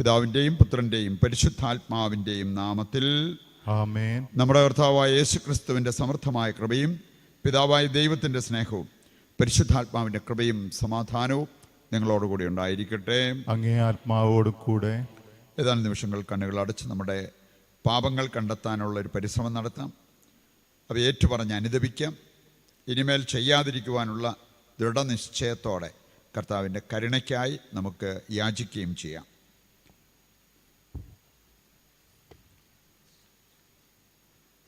പിതാവിൻ്റെയും പുത്രൻ്റെയും പരിശുദ്ധാത്മാവിൻ്റെയും നാമത്തിൽ ആമേൻ. നമ്മുടെ കർത്താവായ യേശുക്രിസ്തുവിൻ്റെ സമർത്ഥമായ കൃപയും പിതാവായ ദൈവത്തിൻ്റെ സ്നേഹവും പരിശുദ്ധാത്മാവിൻ്റെ കൃപയും സമാധാനവും നിങ്ങളോടുകൂടി ഉണ്ടായിരിക്കട്ടെ. അങ്ങേ ആത്മാവോട് കൂടെ. ഏതാനും നിമിഷങ്ങൾ കണ്ണുകൾ അടച്ച് നമ്മുടെ പാപങ്ങൾ കണ്ടെത്താനുള്ള ഒരു പരിശ്രമം നടത്താം. അവ ഏറ്റുപറഞ്ഞ് അനുദപിക്കാം. ഇനിമേൽ ചെയ്യാതിരിക്കുവാനുള്ള ദൃഢനിശ്ചയത്തോടെ കർത്താവിൻ്റെ കരുണയ്ക്കായി നമുക്ക് യാചിക്കുകയും ചെയ്യാം.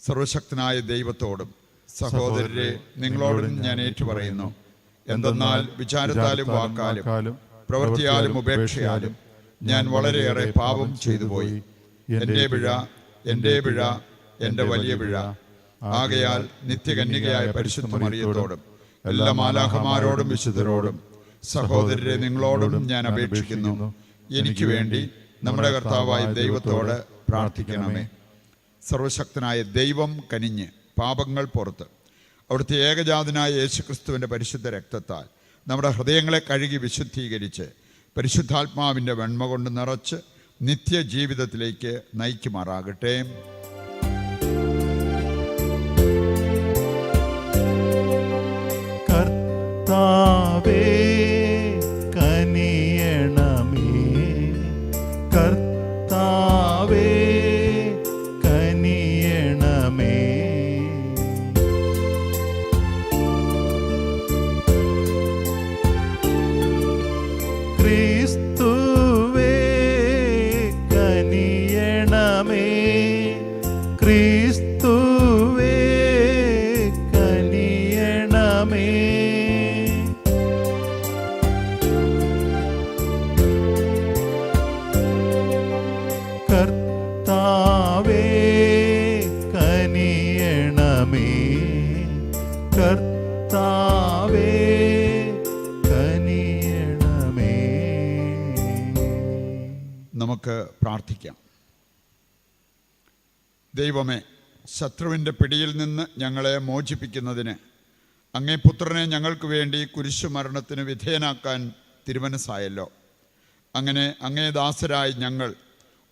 സർവശക്തനായ ദൈവത്തോടും സഹോദരരെ നിങ്ങളോടും ഞാൻ ഏറ്റുപറയുന്നു, എന്തെന്നാൽ വിചാരത്താലും വാക്കാലും പ്രവൃത്തിയാലും ഉപേക്ഷയാലും ഞാൻ വളരെയേറെ പാപം ചെയ്തു പോയി. എൻ്റെ പിഴ, എൻ്റെ വലിയ പിഴ. ആകയാൽ നിത്യകന്യകയായ പരിശുദ്ധ മറിയത്തോടും എല്ലാ മാലാഖമാരോടും വിശുദ്ധരോടും സഹോദരരെ നിങ്ങളോടും ഞാൻ അപേക്ഷിക്കുന്നു, എനിക്ക് വേണ്ടി നമ്മുടെ കർത്താവായ ദൈവത്തോട് പ്രാർത്ഥിക്കണമേ. സർവശക്തനായ ദൈവം കനിഞ്ഞ് പാപങ്ങൾ പുറത്ത് അവിടുത്തെ ഏകജാതനായ യേശുക്രിസ്തുവിൻ്റെ പരിശുദ്ധ രക്തത്താൽ നമ്മുടെ ഹൃദയങ്ങളെ കഴുകി വിശുദ്ധീകരിച്ച് പരിശുദ്ധാത്മാവിൻ്റെ വെണ്മ കൊണ്ട് നിറച്ച് നിത്യജീവിതത്തിലേക്ക് നയിക്കുമാറാകട്ടെ. കർത്താവേ കനിയണമേ, കർത്താവേ കനിയണമേ. ക്രിസ്തുവേ കനിയണമേ, ക്രിസ്തുവേ കനിയണമേ. കർത്താവേ കനിയണമേ, കർത്താവേ കനിയണമേ. നമുക്ക് പ്രാർത്ഥിക്കാം. ദൈവമേ, ശത്രുവിൻ്റെ പിടിയിൽ നിന്ന് ഞങ്ങളെ മോചിപ്പിക്കുന്നതിന് അങ്ങേ പുത്രനെ ഞങ്ങൾക്ക് വേണ്ടി കുരിശുമരണത്തിന് വിധേയനാക്കാൻ തിരുമനസ്സായല്ലോ. അങ്ങനെ അങ്ങേ ദാസരായ ഞങ്ങൾ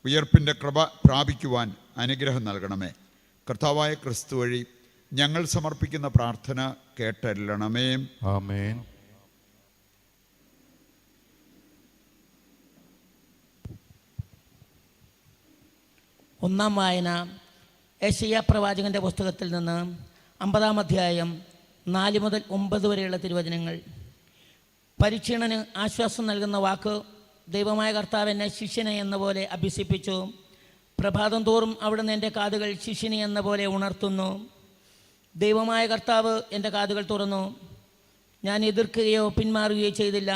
ഉയർപ്പിൻ്റെ കൃപ പ്രാപിക്കുവാൻ അനുഗ്രഹം നൽകണമേ. കർത്താവായ ക്രിസ്തു വഴി ഞങ്ങൾ സമർപ്പിക്കുന്ന പ്രാർത്ഥന കേട്ടരുളണമേ. ആമേൻ. ഒന്നാം വായന യെശയ്യാ പ്രവാചകൻ്റെ പുസ്തകത്തിൽ നിന്ന് 50-ാം അധ്യായം 4 മുതൽ 9 വരെയുള്ള തിരുവചനങ്ങൾ. പരീക്ഷണന് ആശ്വാസം നൽകുന്ന വാക്ക്. ദൈവമായ കർത്താവ് എന്നെ ശിഷ്യനെ എന്ന പോലെ അഭ്യസിപ്പിച്ചു. പ്രഭാതം തോറും അവിടുന്ന് എൻ്റെ കാതുകൾ ശിഷ്യനെ എന്ന പോലെ ഉണർത്തുന്നു. ദൈവമായ കർത്താവ് എൻ്റെ കാതുകൾ തുറന്നു. ഞാൻ എതിർക്കുകയോ പിന്മാറുകയോ ചെയ്തില്ല.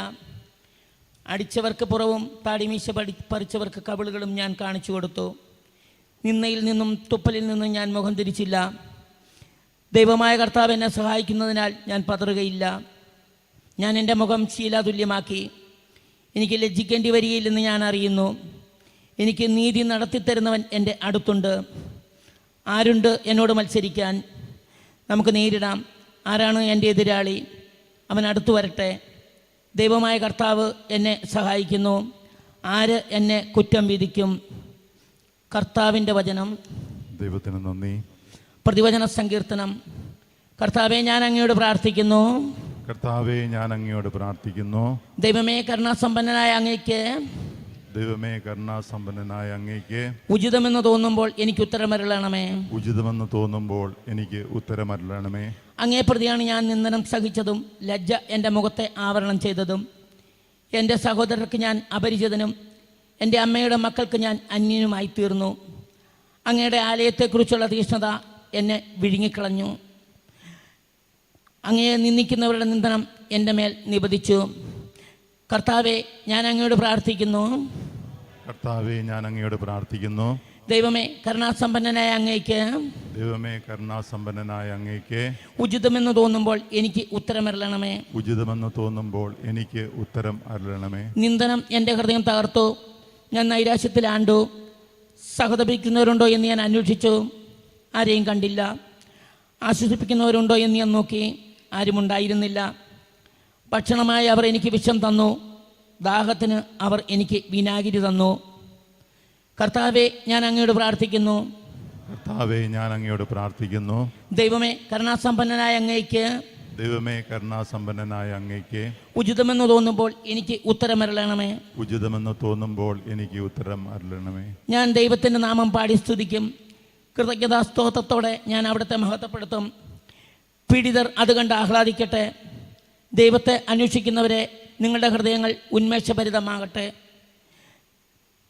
അടിച്ചവർക്ക് പുറവും താടിമീശ പറിച്ചവർക്ക് കവിളുകളും ഞാൻ കാണിച്ചു കൊടുത്തു. നിന്നയിൽ നിന്നും തുപ്പലിൽ നിന്നും ഞാൻ മുഖം തിരിച്ചില്ല. ദൈവമായ കർത്താവ് എന്നെ സഹായിക്കുന്നതിനാൽ ഞാൻ പതറുകയില്ല. ഞാൻ എൻ്റെ മുഖം ശീലാതുല്യമാക്കി. എനിക്ക് ലജ്ജിക്കേണ്ടി വരികയില്ലെന്ന് ഞാൻ അറിയുന്നു. എനിക്ക് നീതി നടത്തിത്തരുന്നവൻ എൻ്റെ അടുത്തുണ്ട്. ആരുണ്ട് എന്നോട് മത്സരിക്കാൻ? നമുക്ക് നേരിടാം. ആരാണ് എൻ്റെ എതിരാളി? അവൻ അടുത്തു വരട്ടെ. ദൈവമായ കർത്താവ് എന്നെ സഹായിക്കുന്നു. ആര് എന്നെ കുറ്റം വിധിക്കും? കർത്താവിൻ്റെ വചനം. ദൈവത്തിന് നന്ദി. പ്രതിവചന സങ്കീർത്തനം. കർത്താവെ, ഞാൻ അങ്ങയോട് പ്രാർത്ഥിക്കുന്നു. കർത്താവേ, ഞാൻ അങ്ങയോട് പ്രാർത്ഥിക്കുന്നു. ദൈവമേ, കരുണാസമ്പന്നനായ അങ്ങയ്ക്ക്, ദൈവമേ കരുണാസമ്പന്നനായ അങ്ങയ്ക്ക് ഉചിതമെന്ന് തോന്നുമ്പോൾ എനിക്ക് ഉത്തരമരുളണമേ. ഉചിതമെന്ന് തോന്നുമ്പോൾ എനിക്ക് ഉത്തരമരുളണമേ. അങ്ങേ പ്രതിയാണ് ഞാൻ നിന്ദനം സഹിച്ചതും ലജ്ജ എൻ്റെ മുഖത്തെ ആവരണം ചെയ്തതും. എൻ്റെ സഹോദരർക്ക് ഞാൻ അപരിചിതനും എൻ്റെ അമ്മയുടെ മക്കൾക്ക് ഞാൻ അന്യനുമായി തീർന്നു. അങ്ങയുടെ ആലയത്തെക്കുറിച്ചുള്ള തീഷ്ണത എന്നെ വിഴുങ്ങിക്കളഞ്ഞു. അങ്ങയെ നിന്ദിക്കുന്നവരുടെ നിന്ദനം എൻ്റെ മേൽ നിപതിച്ചു. കർത്താവെ, ഞാൻ അങ്ങയോട് പ്രാർത്ഥിക്കുന്നു. കർത്താവേ, ഞാൻ അങ്ങയോട് പ്രാർത്ഥിക്കുന്നു. ദൈവമേ, കരുണാസമ്പന്നനായ അങ്ങയ്ക്ക്, ദൈവമേ കരുണാസമ്പന്നനായ അങ്ങയ്ക്ക് ഉചിതമെന്ന് തോന്നുമ്പോൾ എനിക്ക് ഉത്തരമരുളണമേ. ഉചിതമെന്ന് തോന്നുമ്പോൾ എനിക്ക് ഉത്തരം അരുളണമേ. നിന്ദനം എൻ്റെ ഹൃദയം തകർത്തു. ഞാൻ നൈരാശ്യത്തിലാണ്ടു. സഹതപിക്കുന്നവരുണ്ടോ എന്ന് ഞാൻ അന്വേഷിച്ചു, ആരെയും കണ്ടില്ല. ആശ്വസിപ്പിക്കുന്നവരുണ്ടോ എന്ന് ഞാൻ നോക്കി, ആരുമുണ്ടായിരുന്നില്ല. ഭക്ഷണമായി അവർ എനിക്ക് വിഷം തന്നു. ദാഹത്തിന് അവർ എനിക്ക് വിനാഗിരി തന്നു. കർത്താവെ, ഞാൻ അങ്ങയോട് പ്രാർത്ഥിക്കുന്നു. കർത്താവെ, ഞാൻ അങ്ങയോട് പ്രാർത്ഥിക്കുന്നു. ദൈവമേ, കരുണാസമ്പന്നനായ അങ്ങയ്ക്ക് ദൈവമേ, കരുണാസമ്പന്നനായ അങ്ങയ്ക്ക് ഉചിതമെന്ന് തോന്നുമ്പോൾ എനിക്ക് ഉത്തരമരുളണമേ. ഉചിതമെന്ന് തോന്നുമ്പോൾ എനിക്ക് ഉത്തരം അരുളണമേ. ഞാൻ ദൈവത്തിൻ്റെ നാമം പാടി സ്തുതിക്കും. കൃതജ്ഞതാ സ്തോത്രത്തോടെ ഞാൻ അവിടുത്തെ മഹത്വപ്പെടുത്തും. പീഡിതർ അത് കണ്ട് ആഹ്ലാദിക്കട്ടെ. ദൈവത്തെ അന്വേഷിക്കുന്നവരെ, നിങ്ങളുടെ ഹൃദയങ്ങൾ ഉന്മേഷഭരിതമാകട്ടെ.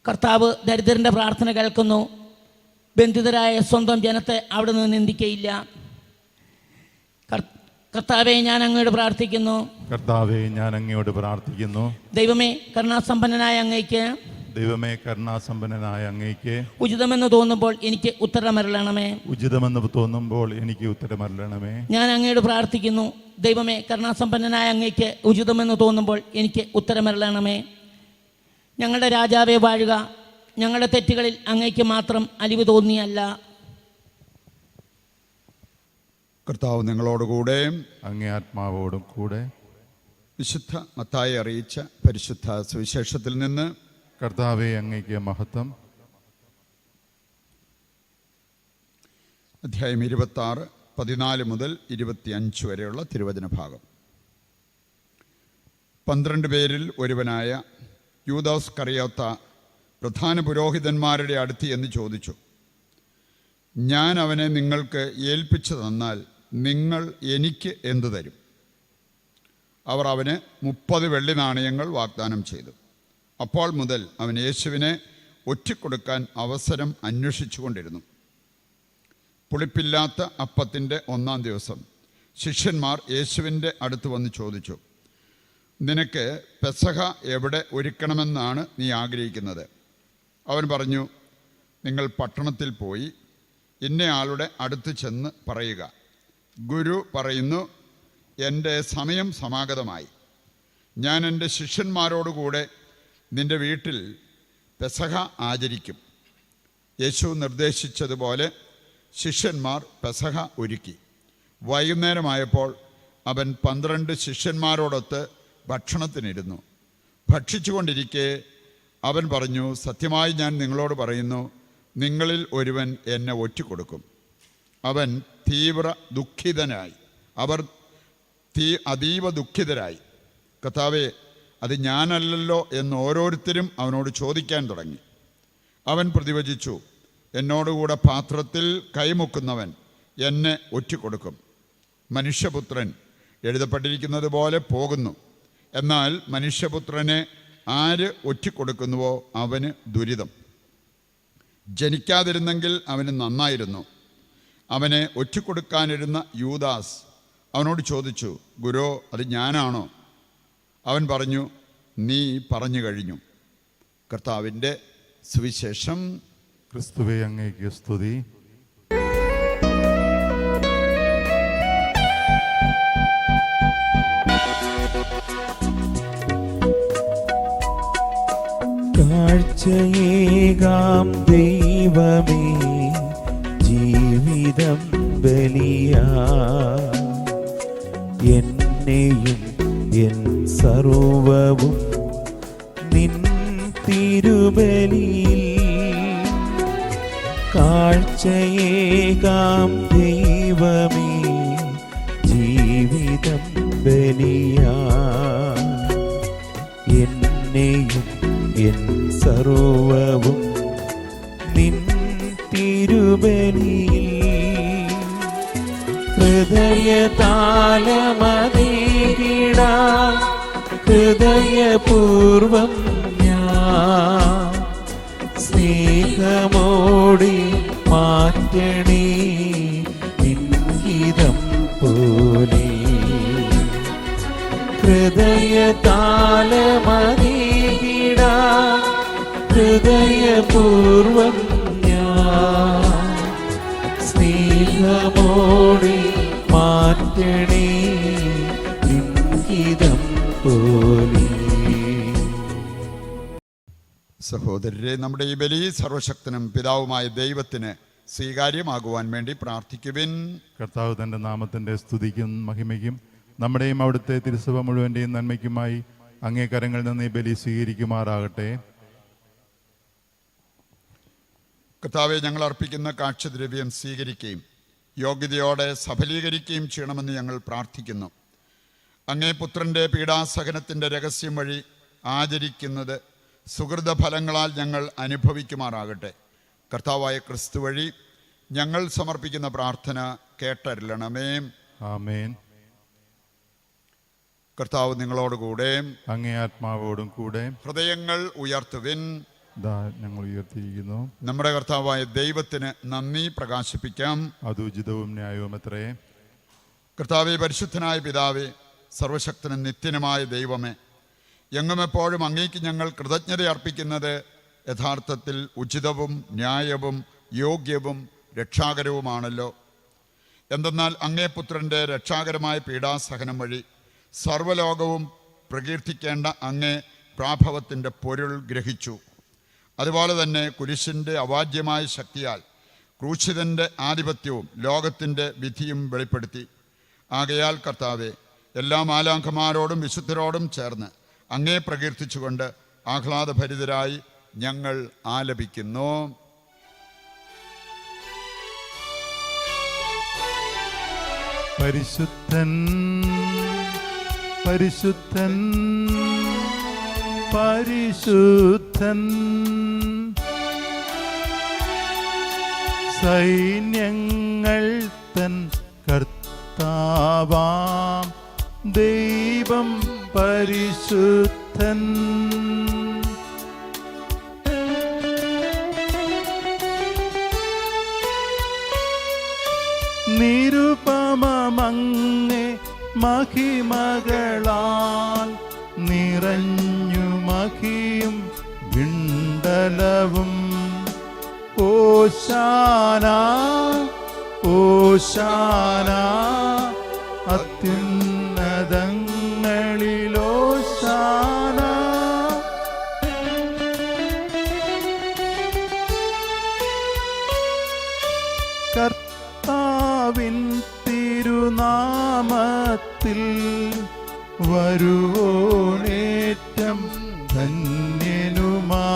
കർത്താവ് ദരിദ്രൻ്റെ പ്രാർത്ഥന കേൾക്കുന്നു. ബന്ധിതരായ സ്വന്തം ജനത്തെ അവിടെ നിന്ന് നിന്ദിക്കയില്ല. കർത്താവെ, ഞാൻ അങ്ങയോട് പ്രാർത്ഥിക്കുന്നു. കർത്താവെ, ഞാൻ അങ്ങയോട് പ്രാർത്ഥിക്കുന്നു. ദൈവമേ, കരുണാസമ്പന്നനായ അങ്ങയ്ക്ക് ദൈവമേ, കരുണാസമ്പന്നനായ അങ്ങയ്ക്ക് ഉചിതമെന്ന് തോന്നുമ്പോൾ എനിക്ക് ഉത്തരമരുളണമേ. ഉചിതമെന്ന് തോന്നുമ്പോൾ എനിക്ക് ഉത്തരമരുളണമേ. ഞാൻ അങ്ങയോട് പ്രാർത്ഥിക്കുന്നു. ദൈവമേ, കരുണാസമ്പന്നനായ അങ്ങയ്ക്ക് ഉചിതമെന്ന് തോന്നുമ്പോൾ എനിക്ക് ഉത്തരമരുളണമേ. ഞങ്ങളുടെ രാജാവേ വാഴുക. ഞങ്ങളുടെ തെറ്റുകളിൽ അങ്ങയ്ക്ക് മാത്രം അലിവ് തോന്നിയല്ല. കർത്താവ് നിങ്ങളോടുകൂടെ അങ്ങേ ആത്മാവോടും കൂടെ. വിശുദ്ധ മത്തായി അറിയിച്ച പരിശുദ്ധ സുവിശേഷത്തിൽ നിന്ന്. കർത്താവെ, അങ്ങയ്ക്ക് മഹത്വം. അധ്യായം 26, 14 മുതൽ 25 വരെയുള്ള തിരുവചന ഭാഗം. 12 പേരിൽ ഒരുവനായ യൂദാസ് കറിയോത്ത പ്രധാന പുരോഹിതന്മാരുടെ അടുത്ത് എന്ന് ചോദിച്ചു, ഞാൻ അവനെ നിങ്ങൾക്ക് ഏൽപ്പിച്ചു തന്നാൽ നിങ്ങൾ എനിക്ക് എന്തു തരും? അവർ അവന് 30 വെള്ളി നാണയങ്ങൾ വാഗ്ദാനം ചെയ്തു. അപ്പോൾ മുതൽ അവൻ യേശുവിനെ ഒറ്റിക്കൊടുക്കാൻ അവസരം അന്വേഷിച്ചു കൊണ്ടിരുന്നു. പുളിപ്പില്ലാത്ത അപ്പത്തിൻ്റെ 1-ാം ദിവസം ശിഷ്യന്മാർ യേശുവിൻ്റെ അടുത്ത് വന്ന് ചോദിച്ചു, നിനക്ക് പെസഹ എവിടെ ഒരുക്കണമെന്നാണ് നീ ആഗ്രഹിക്കുന്നത്? അവൻ പറഞ്ഞു, നിങ്ങൾ പട്ടണത്തിൽ പോയി ഇന്നയാളുടെ അടുത്ത് ചെന്ന് പറയുക, ഗുരു പറയുന്നു, എൻ്റെ സമയം സമാഗതമായി. ഞാൻ എൻ്റെ ശിഷ്യന്മാരോടുകൂടെ നിൻ്റെ വീട്ടിൽ പെസഹ ആചരിക്കും. യേശു നിർദ്ദേശിച്ചതുപോലെ ശിഷ്യന്മാർ പെസഹ ഒരുക്കി. വൈകുന്നേരമായപ്പോൾ അവൻ 12 ശിഷ്യന്മാരോടൊത്ത് ഭക്ഷണത്തിനിരുന്നു. ഭക്ഷിച്ചുകൊണ്ടിരിക്കെ അവൻ പറഞ്ഞു, സത്യമായി ഞാൻ നിങ്ങളോട് പറയുന്നു, നിങ്ങളിൽ ഒരുവൻ എന്നെ ഒറ്റിക്കൊടുക്കും. അവൻ തീവ്ര ദുഃഖിതനായി. അവർ അതീവ ദുഃഖിതരായി. കർത്താവേ, അത് ഞാനല്ലല്ലോ എന്ന് ഓരോരുത്തരും അവനോട് ചോദിക്കാൻ തുടങ്ങി. അവൻ പ്രതിവചിച്ചു, എന്നോടുകൂടെ പാത്രത്തിൽ കൈമുക്കുന്നവൻ എന്നെ ഒറ്റിക്കൊടുക്കും. മനുഷ്യപുത്രൻ എഴുതപ്പെട്ടിരിക്കുന്നത് പോലെ പോകുന്നു. എന്നാൽ മനുഷ്യപുത്രനെ ആര് ഒറ്റിക്കൊടുക്കുന്നുവോ അവന് ദുരിതം. ജനിക്കാതിരുന്നെങ്കിൽ അവന് നന്നായിരുന്നു. അവനെ ഒറ്റിക്കൊടുക്കാനിരുന്ന യൂദാസ് അവനോട് ചോദിച്ചു, ഗുരോ, അത് ഞാനാണോ? അവൻ പറഞ്ഞു, നീ പറഞ്ഞു കഴിഞ്ഞു. കർത്താവിൻ്റെ സുവിശേഷം. ക്രിസ്തുവേ, അങ്ങേക്ക് സ്തുതി. കാഴ്ചയേകാം ദൈവമേ, ജീവിതം ബലിയാ, എന്നെയും എൻ സർവവും നിൻ തിരുബലിയിൽ. കാഴ്ചയേകാം ദൈവമേ, ജീവിതം ബലിയാ, എന്നെയും എൻ സർവവും നിൻ തിരുബലിയിൽ. ഹൃദയതാലമതീകിടാൻ ഹൃദയപൂർവം ഞാൻ സ്നേഹമോടി മാറ്റണേ നിൻഹിതം പോലെ. ഹൃദയതാലമതീകിടാൻ ഹൃദയപൂർവം ഞാൻ സ്നേഹമോടി മാറ്റണേ നിൻഹിതം പോലെ. സഹോദരരെ, നമ്മുടെ ഈ ബലി സർവശക്തനും പിതാവുമായ ദൈവത്തിന് സ്വീകാര്യമാകുവാൻ വേണ്ടി പ്രാർത്ഥിക്കുവിൻ. കർത്താവ് തൻ്റെ നാമത്തിൻ്റെ സ്തുതിക്കും മഹിമയ്ക്കും നമ്മുടെയും അവിടുത്തെ തിരുസഭ മുഴുവൻ്റെയും നന്മയ്ക്കുമായി അങ്ങേ കരങ്ങളിൽ നിന്ന് ഈ ബലി സ്വീകരിക്കുമാറാകട്ടെ. കർത്താവെ, ഞങ്ങൾ അർപ്പിക്കുന്ന കാഴ്ചദ്രവ്യം സ്വീകരിക്കുകയും യോഗ്യതയോടെ സഫലീകരിക്കുകയും ചെയ്യണമെന്ന് ഞങ്ങൾ പ്രാർത്ഥിക്കുന്നു. അങ്ങേ പുത്രൻ്റെ പീഡാസഹനത്തിൻ്റെ രഹസ്യം വഴി ആചരിക്കുന്നത് സുഹൃത ഫലങ്ങളാൽ ഞങ്ങൾ അനുഭവിക്കുമാറാകട്ടെ. കർത്താവായ ക്രിസ്തു വഴി ഞങ്ങൾ സമർപ്പിക്കുന്ന പ്രാർത്ഥന കേട്ടരുളണമേ. ആമേൻ. കർത്താവ് നിങ്ങളോടുകൂടെ, അങ്ങേ ആത്മാവോടും കൂടെ. ഹൃദയങ്ങൾ ഉയർത്തുവിൻ. ഞങ്ങൾ ഉയർത്തിയിരിക്കുന്നു. നമ്മുടെ കർത്താവായ ദൈവത്തിന് നന്ദി പ്രകാശിപ്പിക്കാം. അത് ഉചിതവും ന്യായവുമത്രേ. കർത്താവെ, പരിശുദ്ധനായ പിതാവേ, സർവശക്തനും നിത്യനുമായ ദൈവമേ, എങ്ങും എപ്പോഴും അങ്ങേക്ക് ഞങ്ങൾ കൃതജ്ഞത അർപ്പിക്കുന്നത് യഥാർത്ഥത്തിൽ ഉചിതവും ന്യായവും യോഗ്യവും രക്ഷാകരവുമാണല്ലോ. എന്തെന്നാൽ അങ്ങേ പുത്രൻ്റെ രക്ഷാകരമായ പീഡാസഹനം വഴി സർവ്വലോകവും പ്രകീർത്തിക്കേണ്ട അങ്ങേ പ്രാഭവത്തിൻ്റെ പൊരുൾ ഗ്രഹിച്ചു. അതുപോലെ തന്നെ കുരിശിൻ്റെ അവാജ്യമായ ശക്തിയാൽ ക്രൂശിതൻ്റെ ആധിപത്യവും ലോകത്തിൻ്റെ വിധിയും വെളിപ്പെടുത്തി. ആകയാൽ കർത്താവെ, എല്ലാ മാലാഖമാരോടും വിശുദ്ധരോടും ചേർന്ന് അങ്ങേ പ്രകീർത്തിച്ചുകൊണ്ട് ആഹ്ലാദഭരിതരായി ഞങ്ങൾ ആലപിക്കുന്നു. പരിശുദ്ധൻ പരിശുദ്ധൻ പരിശുദ്ധൻ, സൈന്യങ്ങൾ തൻ കർത്താവാം ദൈവം പരിശുദ്ധൻ. നിരുപമങ്ങേ മഹിമകളാൽ നിറഞ്ഞു മഹിയും വിണ്ടലവും. ഓശാന ഓശാന അത്യുന്നതങ്ങളിലോശാന. കർത്താവിൻ തിരുനാമത്തിൽ വരുവോണേറ്റം ധന്യനുമാ.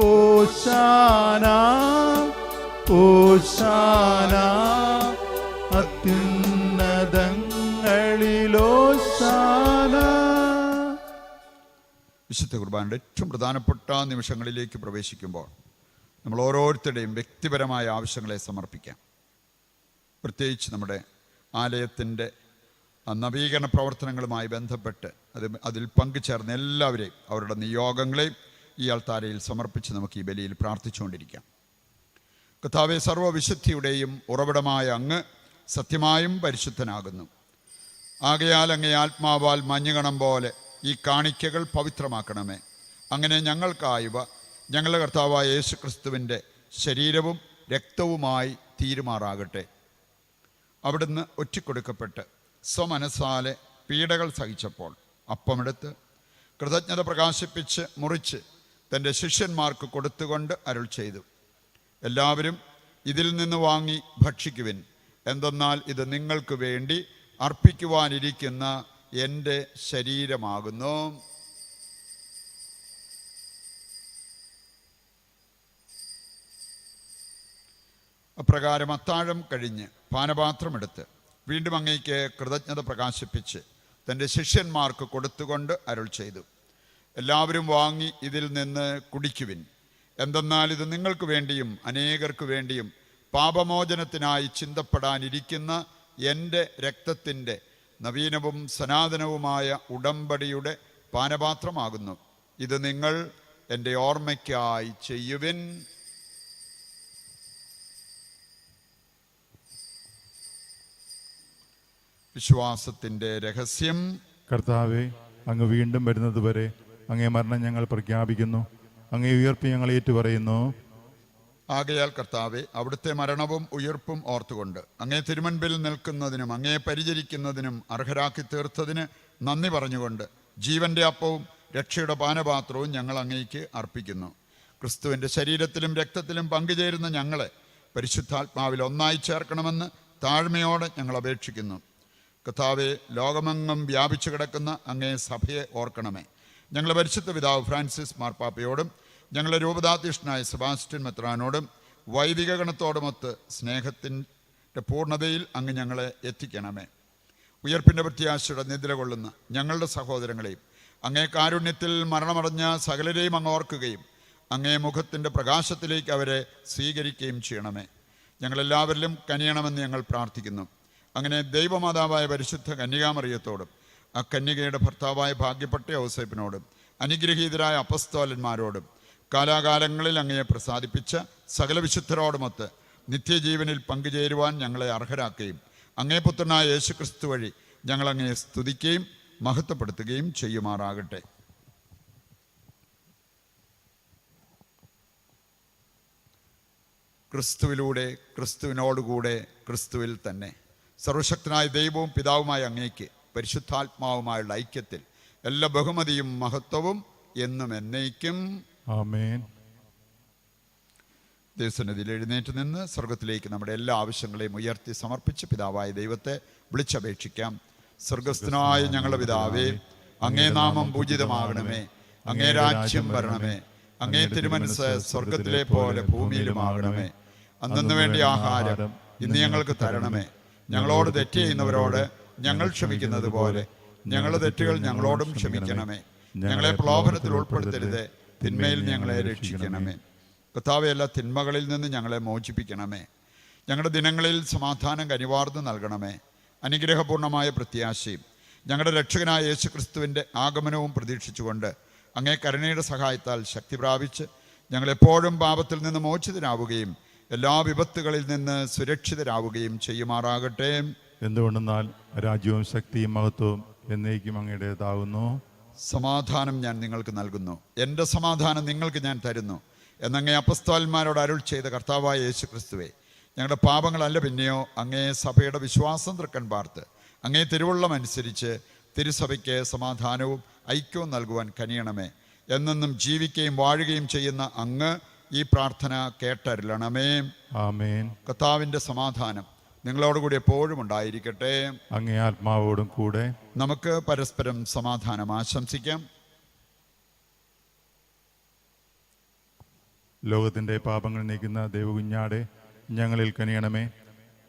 ഓശാന ഓശാന അത്യുന്നതങ്ങളിലോശാന. വിശുദ്ധ കുർബാനയുടെ ഏറ്റവും പ്രധാനപ്പെട്ട നിമിഷങ്ങളിലേക്ക് പ്രവേശിക്കുമ്പോൾ നമ്മൾ ഓരോരുത്തരുടെയും വ്യക്തിപരമായ ആവശ്യങ്ങളെ സമർപ്പിക്കാം. പ്രത്യേകിച്ച് നമ്മുടെ ആലയത്തിൻ്റെ നവീകരണ പ്രവർത്തനങ്ങളുമായി ബന്ധപ്പെട്ട് അതിൽ പങ്കുചേർന്ന എല്ലാവരെയും അവരുടെ നിയോഗങ്ങളെയും ഈ അൾത്താരയിൽ സമർപ്പിച്ച് നമുക്ക് ഈ ബലിയിൽ പ്രാർത്ഥിച്ചുകൊണ്ടിരിക്കാം. കർത്താവേ, സർവ്വവിശുദ്ധിയുടെയും ഉറവിടമായ അങ്ങ് സത്യമായും പരിശുദ്ധനാകുന്നു. ആകയാൽ അങ്ങേ ആത്മാവാൽ മഞ്ഞുകണം പോലെ ഈ കാണിക്കകൾ പവിത്രമാക്കണമേ. അങ്ങനെ ഞങ്ങൾക്കായവ ഞങ്ങളുടെ കർത്താവായ യേശു ക്രിസ്തുവിൻ്റെ ശരീരവും രക്തവുമായി തീരുമാറാകട്ടെ. അവിടുന്ന് ഒറ്റിക്കൊടുക്കപ്പെട്ട് സ്വമനസാലെ പീഡകൾ സഹിച്ചപ്പോൾ അപ്പമെടുത്ത് കൃതജ്ഞത പ്രകാശിപ്പിച്ച് മുറിച്ച് തൻ്റെ ശിഷ്യന്മാർക്ക് കൊടുത്തുകൊണ്ട് അരുൾ ചെയ്തു, എല്ലാവരും ഇതിൽ നിന്ന് വാങ്ങി ഭക്ഷിക്കുവിൻ. എന്തെന്നാൽ ഇത് നിങ്ങൾക്ക് വേണ്ടി അർപ്പിക്കുവാനിരിക്കുന്ന എൻ്റെ ശരീരമാകുന്നു. അപ്രകാരം അത്താഴം കഴിഞ്ഞ് പാനപാത്രമെടുത്ത് വീണ്ടും അങ്ങേക്ക് കൃതജ്ഞത പ്രകാശിപ്പിച്ച് തൻ്റെ ശിഷ്യന്മാർക്ക് കൊടുത്തുകൊണ്ട് അരുൾ ചെയ്തു, എല്ലാവരും വാങ്ങി ഇതിൽ നിന്ന് കുടിക്കുവിൻ. എന്തെന്നാൽ ഇത് നിങ്ങൾക്ക് വേണ്ടിയും അനേകർക്ക് വേണ്ടിയും പാപമോചനത്തിനായി ചിന്തപ്പെടാനിരിക്കുന്ന എൻ്റെ രക്തത്തിൻ്റെ നവീനവും സനാതനവുമായ ഉടമ്പടിയുടെ പാനപാത്രമാകുന്നു. ഇത് നിങ്ങൾ എൻ്റെ ഓർമ്മയ്ക്കായി ചെയ്യുവിൻ. വിശ്വാസത്തിൻ്റെ രഹസ്യം. കർത്താവെ, അങ്ങ് വീണ്ടും വരുന്നതുവരെ അങ്ങേ മരണം ഞങ്ങൾ പ്രഖ്യാപിക്കുന്നു. അങ്ങേ ഉയർപ്പ് ഞങ്ങൾ ഏറ്റുപറയുന്നു. ആകയാൽ കർത്താവെ, അവിടുത്തെ മരണവും ഉയർപ്പും ഓർത്തുകൊണ്ട് അങ്ങേ തിരുമുൻപിൽ നിൽക്കുന്നതിനും അങ്ങേ പരിചരിക്കുന്നതിനും അർഹരാക്കി തീർത്തതിന് നന്ദി പറഞ്ഞുകൊണ്ട് ജീവൻ്റെ അപ്പവും രക്ഷയുടെ പാനപാത്രവും ഞങ്ങൾ അങ്ങേക്ക് അർപ്പിക്കുന്നു. ക്രിസ്തുവിൻ്റെ ശരീരത്തിലും രക്തത്തിലും പങ്കുചേരുന്ന ഞങ്ങളെ പരിശുദ്ധാത്മാവിൽ ഒന്നായി ചേർക്കണമെന്ന് താഴ്മയോടെ ഞങ്ങൾ അപേക്ഷിക്കുന്നു. കർത്താവെ, ലോകമെങ്ങും വ്യാപിച്ചു കിടക്കുന്ന അങ്ങേ സഭയെ ഓർക്കണമേ. ഞങ്ങളുടെ പരിശുദ്ധ പിതാവ് ഫ്രാൻസിസ് മാർപ്പാപ്പയോടും ഞങ്ങളുടെ രൂപതാധ്യക്ഷനായ സെബാസ്റ്റ്യൻ മെത്രാനോടും വൈദിക ഗണത്തോടുമൊത്ത് സ്നേഹത്തിൻ്റെ പൂർണ്ണതയിൽ അങ്ങ് ഞങ്ങളെ എത്തിക്കണമേ. ഉയർപ്പിൻ്റെ പ്രത്യാശയുടെ നിദ്ര കൊള്ളുന്ന ഞങ്ങളുടെ സഹോദരങ്ങളെയും അങ്ങേ കാരുണ്യത്തിൽ മരണമടഞ്ഞ സകലരെയും അങ്ങ് ഓർക്കുകയും അങ്ങേ മുഖത്തിൻ്റെ പ്രകാശത്തിലേക്ക് അവരെ സ്വീകരിക്കുകയും ചെയ്യണമേ. ഞങ്ങളെല്ലാവരിലും കനിയണമെന്ന് ഞങ്ങൾ പ്രാർത്ഥിക്കുന്നു. അങ്ങനെ ദൈവമാതാവായ പരിശുദ്ധ കന്യകാമറിയത്തോടും ആ കന്യകയുടെ ഭർത്താവായ ഭാഗ്യപ്പെട്ട ഔസേപ്പിനോടും അനുഗ്രഹീതരായ അപ്പസ്തോലന്മാരോടും കാലാകാലങ്ങളിൽ അങ്ങയെ പ്രസാദിപ്പിച്ച സകല വിശുദ്ധരോടുമൊത്ത് നിത്യജീവനിൽ പങ്കുചേരുവാൻ ഞങ്ങളെ അർഹരാക്കുകയും അങ്ങേ പുത്രനായ യേശുക്രിസ്തു വഴി ഞങ്ങളങ്ങയെ സ്തുതിക്കുകയും മഹത്വപ്പെടുത്തുകയും ചെയ്യുമാറാകട്ടെ. ക്രിസ്തുവിലൂടെ, ക്രിസ്തുവിനോടുകൂടെ, ക്രിസ്തുവിൽ തന്നെ സർവശക്തനായ ദൈവവും പിതാവുമായ അങ്ങേക്ക് പരിശുദ്ധാത്മാവുമായുള്ള ഐക്യത്തിൽ എല്ലാ ബഹുമതിയും മഹത്വവും എന്നും എന്നേക്കും ആമേൻ. ദൈവസന്നിധിയിൽ എഴുന്നേറ്റ് നിന്ന് സ്വർഗത്തിലേക്ക് നമ്മുടെ എല്ലാ ആവശ്യങ്ങളെയും ഉയർത്തി സമർപ്പിച്ച് പിതാവായ ദൈവത്തെ വിളിച്ചപേക്ഷിക്കാം. സ്വർഗസ്ഥനായ ഞങ്ങളുടെ പിതാവേ, അങ്ങേ നാമം പൂജിതമാകണമേ, അങ്ങേ രാജ്യം വരണമേ, അങ്ങേ തിരുമനസ്സ് സ്വർഗത്തിലെ പോലെ ഭൂമിയിലുമാകണമേ. അന്നു വേണ്ടി ആഹാരം ഇന്ന് ഞങ്ങൾക്ക് തരണമേ. ഞങ്ങളോട് തെറ്റ് ചെയ്യുന്നവരോട് ഞങ്ങൾ ക്ഷമിക്കുന്നത് പോലെ ഞങ്ങളുടെ തെറ്റുകൾ ഞങ്ങളോടും ക്ഷമിക്കണമേ. ഞങ്ങളെ പ്രലോഭനത്തിൽ ഉൾപ്പെടുത്തരുത്, തിന്മയിൽ ഞങ്ങളെ രക്ഷിക്കണമേ. കർത്താവേ, എല്ലാ തിന്മകളിൽ നിന്ന് ഞങ്ങളെ മോചിപ്പിക്കണമേ. ഞങ്ങളുടെ ദിനങ്ങളിൽ സമാധാനം കനിവാർന്ന് നൽകണമേ. അനുഗ്രഹപൂർണമായ പ്രത്യാശയും ഞങ്ങളുടെ രക്ഷകനായ യേശു ക്രിസ്തുവിൻ്റെ ആഗമനവും പ്രതീക്ഷിച്ചുകൊണ്ട് അങ്ങേ കരുണയുടെ സഹായത്താൽ ശക്തി പ്രാപിച്ച് ഞങ്ങളെപ്പോഴും പാപത്തിൽ നിന്ന് മോചിതരാവുകയും എല്ലാ വിപത്തുകളിൽ നിന്ന് സുരക്ഷിതരാവുകയും ചെയ്യുമാറാകട്ടെ. എന്തുകൊണ്ടെന്നാൽ രാജ്യവും ശക്തിയും മഹത്വവും എന്നേക്കും അങ്ങയുടേതാകുന്നു. സമാധാനം ഞാൻ നിങ്ങൾക്ക് നൽകുന്നു, എൻ്റെ സമാധാനം നിങ്ങൾക്ക് ഞാൻ തരുന്നു എന്നങ്ങേ അപ്പസ്തോലന്മാരോട് അരുൾ ചെയ്ത കർത്താവായ യേശു ക്രിസ്തുവേ, ഞങ്ങളുടെ പാപങ്ങളല്ല പിന്നെയോ അങ്ങേ സഭയുടെ വിശ്വാസം തൃക്കൺ പാർത്ത് അങ്ങേ തിരുവുള്ളം അനുസരിച്ച് തിരുസഭയ്ക്ക് സമാധാനവും ഐക്യവും നൽകുവാൻ കനിയണമേ. എന്നെന്നും ജീവിക്കുകയും വാഴുകയും ചെയ്യുന്ന അങ്ങ് ഈ പ്രാർത്ഥന കേട്ടരുളണമേ. ആമേൻ. കർത്താവിൻ്റെ സമാധാനം നിങ്ങളോടുകൂടി എപ്പോഴും ഉണ്ടായിരിക്കട്ടെ. അങ്ങേ ആത്മാവോടും കൂടെ. നമുക്ക് പരസ്പരം സമാധാനം ആശംസിക്കാം. ലോകത്തിൻ്റെ പാപങ്ങൾ നീക്കുന്ന ദൈവകുഞ്ഞാടെ ഞങ്ങളിൽ കനിയണമേ.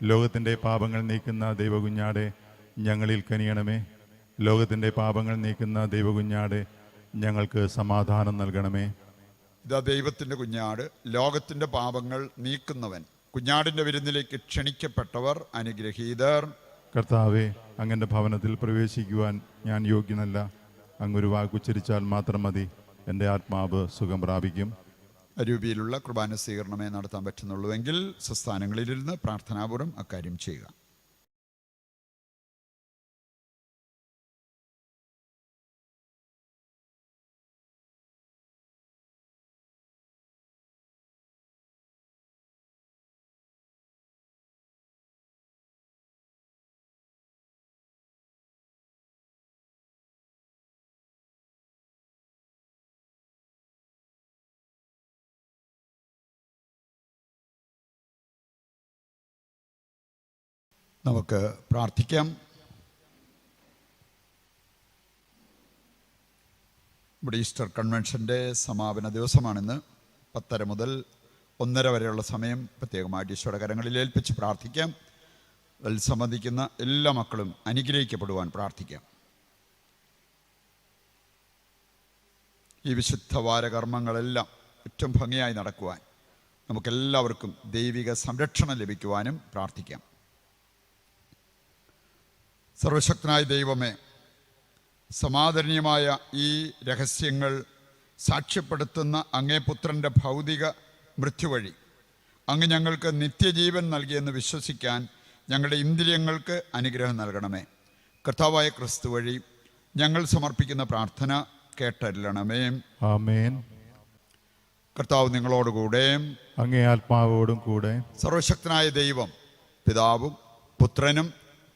ലോകത്തിൻ്റെ പാപങ്ങൾ നീക്കുന്ന ദൈവകുഞ്ഞാടെ ഞങ്ങളിൽ കനിയണമേ. ലോകത്തിൻ്റെ പാപങ്ങൾ നീക്കുന്ന ദൈവകുഞ്ഞാടെ ഞങ്ങൾക്ക് സമാധാനം നൽകണമേ. ഇതാ ദൈവത്തിൻ്റെ കുഞ്ഞാട്, ലോകത്തിൻ്റെ പാപങ്ങൾ നീക്കുന്നവൻ. കുഞ്ഞാടിൻ്റെ വിരുന്നിലേക്ക് ക്ഷണിക്കപ്പെട്ടവർ അനുഗ്രഹീതർ. കർത്താവെ, അങ്ങൻ്റെ ഭവനത്തിൽ പ്രവേശിക്കുവാൻ ഞാൻ യോഗ്യനല്ല. അങ്ങൊരു വാക്കുച്ചരിച്ചാൽ മാത്രം മതി, എൻ്റെ ആത്മാവ് സുഖം പ്രാപിക്കും. അരൂപിയിലുള്ള കുർബാന സ്വീകരണമേ നടത്താൻ പറ്റുന്നുള്ളൂവെങ്കിൽ സ്വസ്ഥാനങ്ങളിലിരുന്ന് പ്രാർത്ഥനാപൂർവ്വം അക്കാര്യം ചെയ്യുക. നമുക്ക് പ്രാർത്ഥിക്കാം. ഇവിടെ ഈസ്റ്റർ കൺവെൻഷൻ്റെ സമാപന ദിവസമാണിന്ന്. 10:30 മുതൽ 1:30 വരെയുള്ള സമയം പ്രത്യേകമായിട്ട് ഈശോയുടെ കരങ്ങളിൽ ഏൽപ്പിച്ച് പ്രാർത്ഥിക്കാം. അതിൽ സംബന്ധിക്കുന്ന എല്ലാ മക്കളും അനുഗ്രഹിക്കപ്പെടുവാൻ പ്രാർത്ഥിക്കാം. ഈ വിശുദ്ധ വാരകർമ്മങ്ങളെല്ലാം ഏറ്റവും ഭംഗിയായി നടക്കുവാൻ നമുക്കെല്ലാവർക്കും ദൈവിക സംരക്ഷണം ലഭിക്കുവാനും പ്രാർത്ഥിക്കാം. സർവശക്തനായ ദൈവമേ, സമാദരണീയമായ ഈ രഹസ്യങ്ങൾ സാക്ഷ്യപ്പെടുത്തുന്ന അങ്ങേ പുത്രൻ്റെ ഭൗതിക മൃത്യു വഴി അങ്ങ് ഞങ്ങൾക്ക് നിത്യജീവൻ നൽകിയെന്ന് വിശ്വസിക്കാൻ ഞങ്ങളുടെ ഇന്ദ്രിയങ്ങൾക്ക് അനുഗ്രഹം നൽകണമേ. കർത്താവായ ക്രിസ്തു വഴി ഞങ്ങൾ സമർപ്പിക്കുന്ന പ്രാർത്ഥന കേട്ടരുളണമേ. ആമേൻ. കർത്താവ് നിങ്ങളോടുകൂടെ, അങ്ങേ ആത്മാവോടും കൂടെ. സർവശക്തനായ ദൈവം പിതാവും പുത്രനും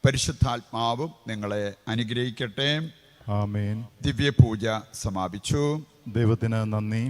പരിശുദ്ധാത്മാവും നിങ്ങളെ അനുഗ്രഹിക്കട്ടെ. ആമേൻ. ദിവ്യപൂജ സമാപിച്ചു. ദൈവത്തിന് നന്ദി.